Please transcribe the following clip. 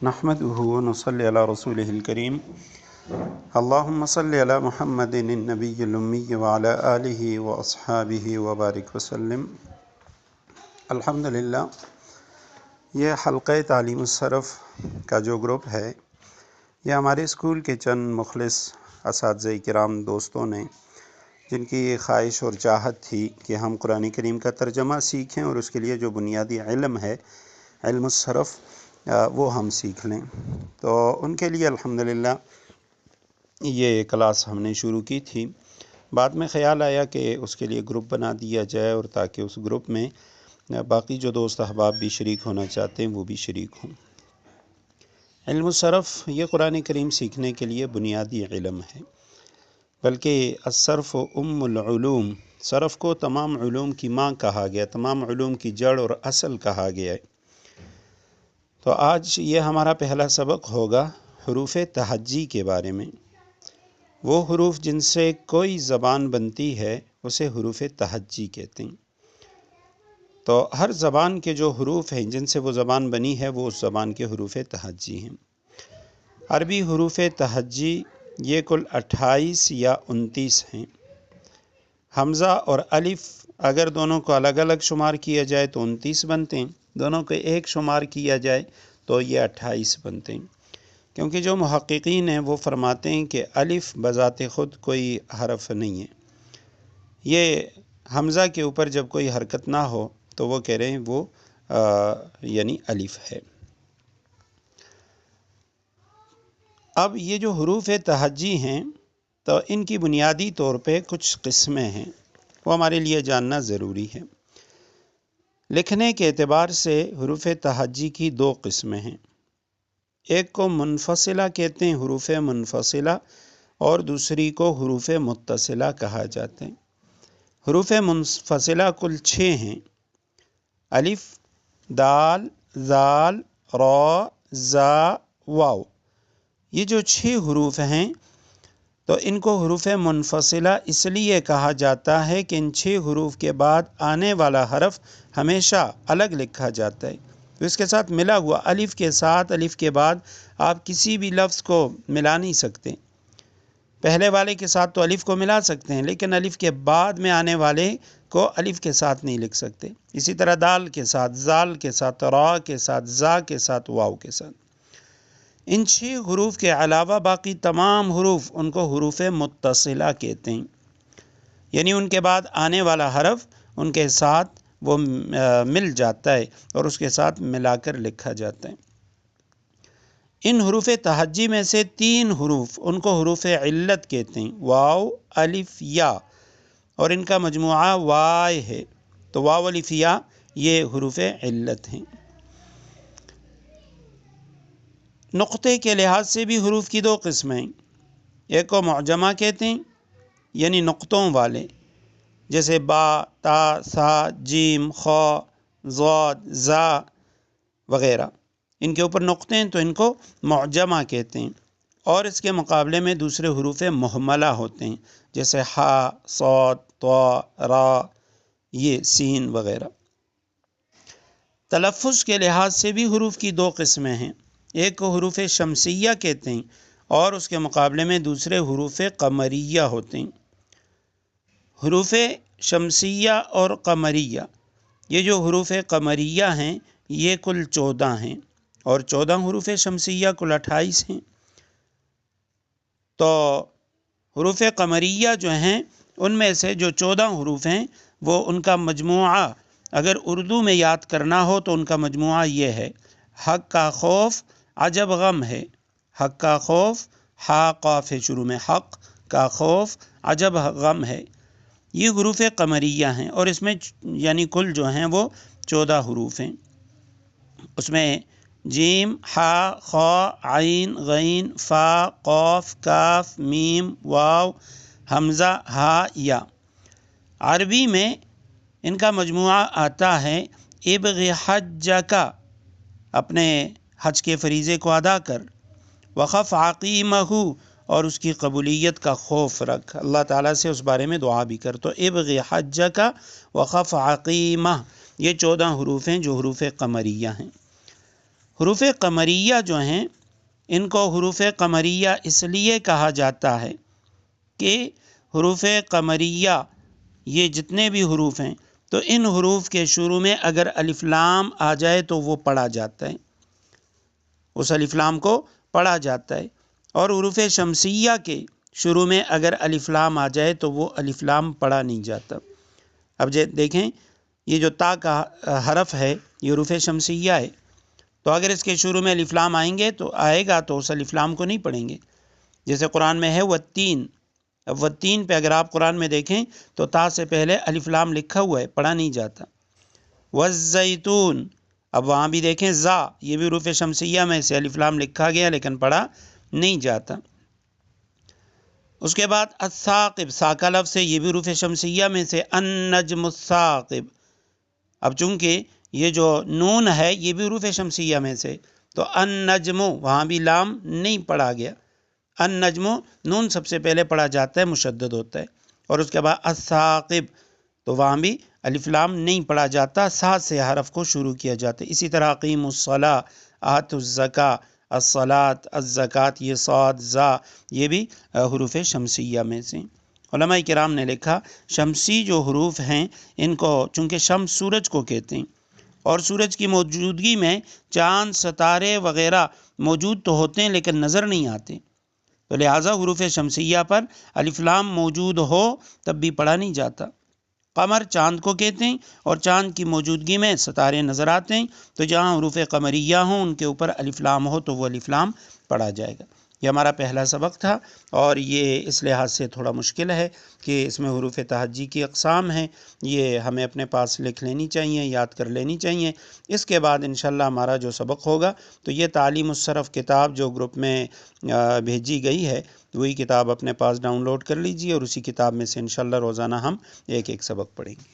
نحمدہ و نصلی علی رسولہ الکریم اللہم صلی علی محمد النبی الامی وعلی آلہ و اصحابہ وبارک وسلم۔ الحمدللہ، یہ حلقہ تعلیم الصرف کا جو گروپ ہے، یہ ہمارے اسکول کے چند مخلص اساتذہ کرام دوستوں نے، جن کی یہ خواہش اور چاہت تھی کہ ہم قرآن کریم کا ترجمہ سیکھیں اور اس کے لیے جو بنیادی علم ہے، علم الصرف، وہ ہم سیکھ لیں، تو ان کے لیے الحمدللہ یہ کلاس ہم نے شروع کی تھی۔ بعد میں خیال آیا کہ اس کے لیے گروپ بنا دیا جائے، اور تاکہ اس گروپ میں باقی جو دوست احباب بھی شریک ہونا چاہتے ہیں وہ بھی شریک ہوں۔ علم الصرف یہ قرآن کریم سیکھنے کے لیے بنیادی علم ہے، بلکہ الصرف ام العلوم، صرف کو تمام علوم کی ماں کہا گیا، تمام علوم کی جڑ اور اصل کہا گیا ہے۔ تو آج یہ ہمارا پہلا سبق ہوگا حروف تہجی کے بارے میں۔ وہ حروف جن سے کوئی زبان بنتی ہے اسے حروف تہجی کہتے ہیں۔ تو ہر زبان کے جو حروف ہیں جن سے وہ زبان بنی ہے، وہ اس زبان کے حروف تہجی ہیں۔ عربی حروف تہجی یہ کل 28 یا 29 ہیں۔ حمزہ اور الف اگر دونوں کو الگ الگ شمار کیا جائے تو 29 بنتے ہیں، دونوں کو ایک شمار کیا جائے تو یہ 28 بنتے ہیں، کیونکہ جو محققین ہیں وہ فرماتے ہیں کہ الف بذات خود کوئی حرف نہیں ہے، یہ حمزہ کے اوپر جب کوئی حرکت نہ ہو تو وہ کہہ رہے ہیں وہ یعنی الف ہے۔ اب یہ جو حروف تہجی ہیں تو ان کی بنیادی طور پہ کچھ قسمیں ہیں، وہ ہمارے لیے جاننا ضروری ہے۔ لکھنے کے اعتبار سے حروف تہجی کی 2 قسمیں ہیں، ایک کو منفصلہ کہتے ہیں، حروف منفصلہ، اور دوسری کو حروف متصلہ کہا جاتے ہیں۔ حروف منفصلہ کل 6 ہیں، الف، دال، ذال، را، زا، واو۔ یہ جو 6 حروف ہیں تو ان کو حروف منفصلہ اس لیے کہا جاتا ہے کہ ان 6 حروف کے بعد آنے والا حرف ہمیشہ الگ لکھا جاتا ہے، تو اس کے ساتھ ملا ہوا الف کے ساتھ، الف کے بعد آپ کسی بھی لفظ کو ملا نہیں سکتے۔ پہلے والے کے ساتھ تو الف کو ملا سکتے ہیں، لیکن الف کے بعد میں آنے والے کو الف کے ساتھ نہیں لکھ سکتے۔ اسی طرح دال کے ساتھ، زال کے ساتھ، را کے ساتھ، زا کے ساتھ، واو کے ساتھ۔ ان 6 حروف کے علاوہ باقی تمام حروف ان کو حروف متصلہ کہتے ہیں، یعنی ان کے بعد آنے والا حرف ان کے ساتھ وہ مل جاتا ہے اور اس کے ساتھ ملا کر لکھا جاتا ہے۔ ان حروف تہجی میں سے 3 حروف ان کو حروف علت کہتے ہیں، واو، الف، یا، اور ان کا مجموعہ وائے ہے، تو واو، الف، یا یہ حروف علت ہیں۔ نقطے کے لحاظ سے بھی حروف کی 2 قسمیں ہیں، ایک کو معجمہ کہتے ہیں یعنی نقطوں والے، جیسے با، تا، سا، جیم، خا، ضاد، زا وغیرہ، ان کے اوپر نقطے ہیں تو ان کو معجمہ کہتے ہیں، اور اس کے مقابلے میں دوسرے حروف مہملہ ہوتے ہیں، جیسے ہا، صاد، طا، را، یہ سین وغیرہ۔ تلفظ کے لحاظ سے بھی حروف کی 2 قسمیں ہیں، ایک کو حروف شمسیہ کہتے ہیں اور اس کے مقابلے میں دوسرے حروف قمریہ ہوتے ہیں۔ حروف شمسیہ اور قمریہ، یہ جو حروف قمریہ ہیں یہ کل 14 ہیں، اور 14 حروف شمسیہ کل 28 ہیں۔ تو حروف قمریہ جو ہیں ان میں سے جو 14 حروف ہیں وہ ان کا مجموعہ اگر اردو میں یاد کرنا ہو تو ان کا مجموعہ یہ ہے، حق کا خوف، عجب غم ہے، حق کا خوف، ہا قاف ہے شروع میں، حق کا خوف، عجب غم ہے، یہ حروف قمریہ ہیں، اور اس میں یعنی کل جو ہیں وہ 14 حروف ہیں۔ اس میں جیم، ہا، خا، عین، غین، فا، قاف، کاف، میم، واو، حمزہ، ہا، یا۔ عربی میں ان کا مجموعہ آتا ہے، ابغ حجک، اپنے حج کے فریضے کو ادا کر، وخف عقیمہ، اور اس کی قبولیت کا خوف رکھ، اللہ تعالیٰ سے اس بارے میں دعا بھی کر۔ تو ابغ حجک وخف عقیمہ، یہ 14 حروف ہیں جو حروف قمریہ ہیں۔ حروف قمریہ جو ہیں ان کو حروف قمریہ اس لیے کہا جاتا ہے کہ حروف قمریہ یہ جتنے بھی حروف ہیں تو ان حروف کے شروع میں اگر الف لام آ جائے تو وہ پڑھا جاتا ہے، اس الف لام کو پڑھا جاتا ہے، اور حروف شمسیہ کے شروع میں اگر الف لام آ جائے تو وہ الف لام پڑھا نہیں جاتا۔ اب دیکھیں یہ جو تا کا حرف ہے یہ حروف شمسیہ ہے، تو اگر اس کے شروع میں الف لام آئے گا تو اس الف لام کو نہیں پڑھیں گے۔ جیسے قرآن میں ہے والتین، اب والتین پہ اگر آپ قرآن میں دیکھیں تو تا سے پہلے الف لام لکھا ہوا ہے، پڑھا نہیں جاتا۔ والزیتون، اب وہاں بھی دیکھیں زا، یہ بھی حروف شمسیہ میں سے الف لام لکھا گیا لیکن پڑھا نہیں جاتا۔ اس کے بعد الثاقب، سا کا لفظ ہے، یہ بھی حروف شمسیہ میں سے النجم الثاقب۔ اب چونکہ یہ جو نون ہے یہ بھی حروف شمسیہ میں سے، تو النجم وہاں بھی لام نہیں پڑھا گیا، النجم نون سب سے پہلے پڑھا جاتا ہے، مشدد ہوتا ہے، اور اس کے بعد الثاقب تو وہاں بھی الف لام نہیں پڑھا جاتا، سا سے حرف کو شروع کیا جاتا ہے۔ اسی طرح اقیموا الصلاۃ، آتوا الزکاۃ، الصلاۃ، الزکاۃ، یہ صاد زا یہ بھی حروف شمسیہ میں سے۔ علماء کرام نے لکھا شمسی جو حروف ہیں ان کو چونکہ شمس سورج کو کہتے ہیں اور سورج کی موجودگی میں چاند، ستارے وغیرہ موجود تو ہوتے ہیں لیکن نظر نہیں آتے، تو لہٰذا حروف شمسیہ پر الف لام موجود ہو تب بھی پڑھا نہیں جاتا۔ قمر چاند کو کہتے ہیں اور چاند کی موجودگی میں ستارے نظر آتے ہیں، تو جہاں حروف قمریہ ہوں ان کے اوپر الف لام ہو تو وہ الف لام پڑھا جائے گا۔ یہ ہمارا پہلا سبق تھا اور یہ اس لحاظ سے تھوڑا مشکل ہے کہ اس میں حروف تہجی کی اقسام ہیں، یہ ہمیں اپنے پاس لکھ لینی چاہیے، یاد کر لینی چاہیے۔ اس کے بعد انشاءاللہ ہمارا جو سبق ہوگا تو یہ تعلیم الصرف کتاب جو گروپ میں بھیجی گئی ہے وہی کتاب اپنے پاس ڈاؤن لوڈ کر لیجیے اور اسی کتاب میں سے انشاءاللہ روزانہ ہم ایک ایک سبق پڑھیں گے۔